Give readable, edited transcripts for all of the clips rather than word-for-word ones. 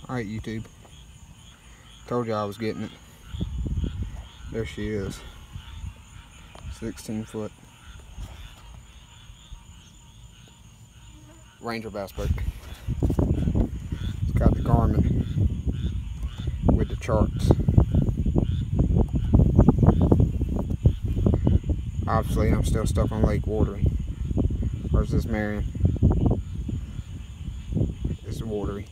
Alright, YouTube. Told you I was getting it. There she is. 16 foot. Ranger bass boat. It's got the Garmin with the charts. Obviously, I'm still stuck on Lake Watery. Where's this Marion? It's Watery.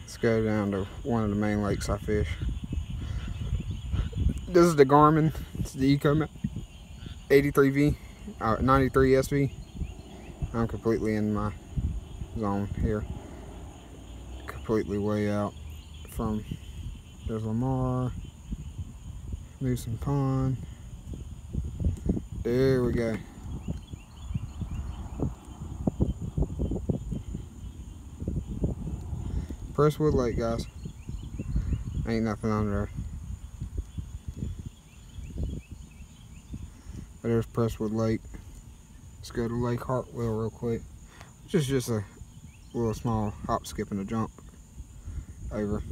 Let's go down to one of the main lakes I fish. This is the Garmin. It's the Eco 83V, 93 SV. I'm completely in my zone here. Completely way out from, there's Lamar, Newsom Pond. There we go. Presswood Lake, guys. Ain't nothing under there. But there's Presswood Lake. Let's go to Lake Hartwell real quick. Which is just a little small hop, skip, and a jump over.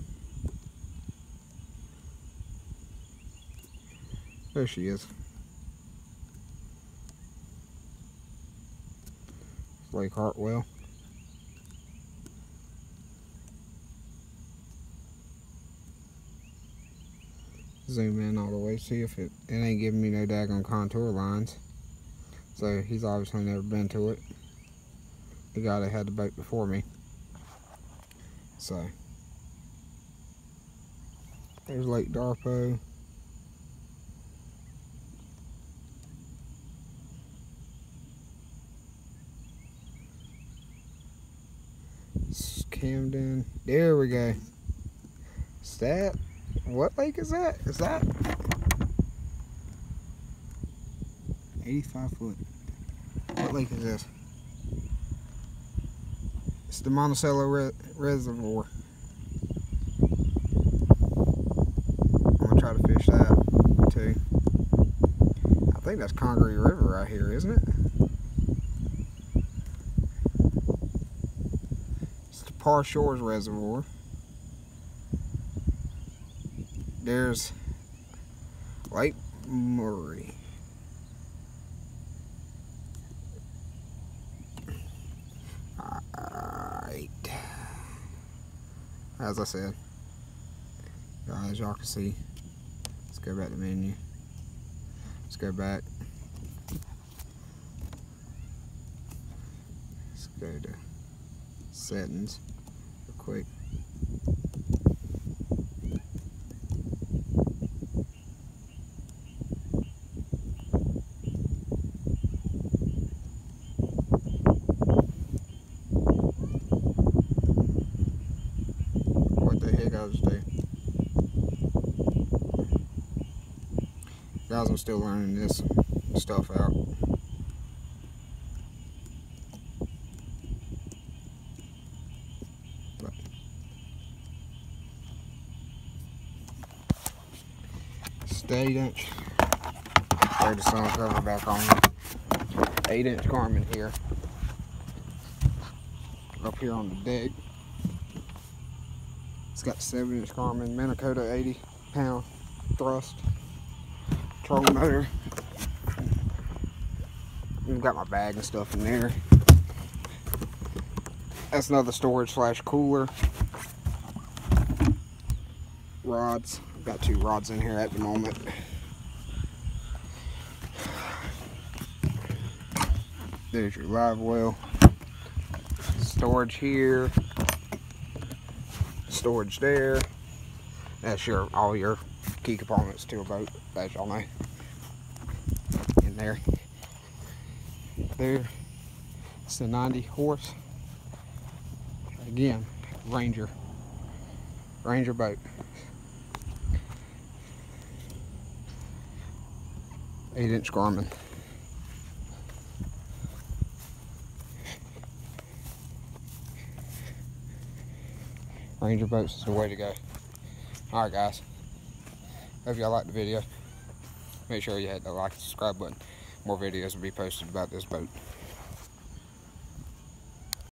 There she is. Lake Hartwell. Zoom in all the way, see if it ain't giving me no daggone contour lines. So he's obviously never been to it. The guy that had the boat before me. So there's Lake Darpo. Camden. There we go. Is that, what lake is that? Is that 85 foot? What lake is this? It's the Monticello Reservoir. I'm gonna try to fish that too. I think that's Congaree River right here, isn't it? Par Shores Reservoir. There's Lake Murray. Alright. As I said, guys, y'all can see. Let's go back to menu. Let's go back. Let's go to settings. Quick. What the heck I was doing? Guys, I'm still learning this stuff out. It's the 8-inch. Throw the sun cover back on. 8-inch Garmin here. Up here on the deck. It's got the 7-inch Garmin Minnesota 80-pound thrust trolling motor. I've got my bag and stuff in there. That's another storage / cooler. Rods. I've got 2 rods in here at the moment. There's your live well. Storage here. Storage there. That's all your key components to a boat, as y'all know. In there. There. It's the 90 horse. Again, Ranger boat. 8-inch Garmin. Ranger boats is the way to go. Alright guys, hope y'all liked the video. Make sure you hit the like and subscribe button. More videos will be posted about this boat.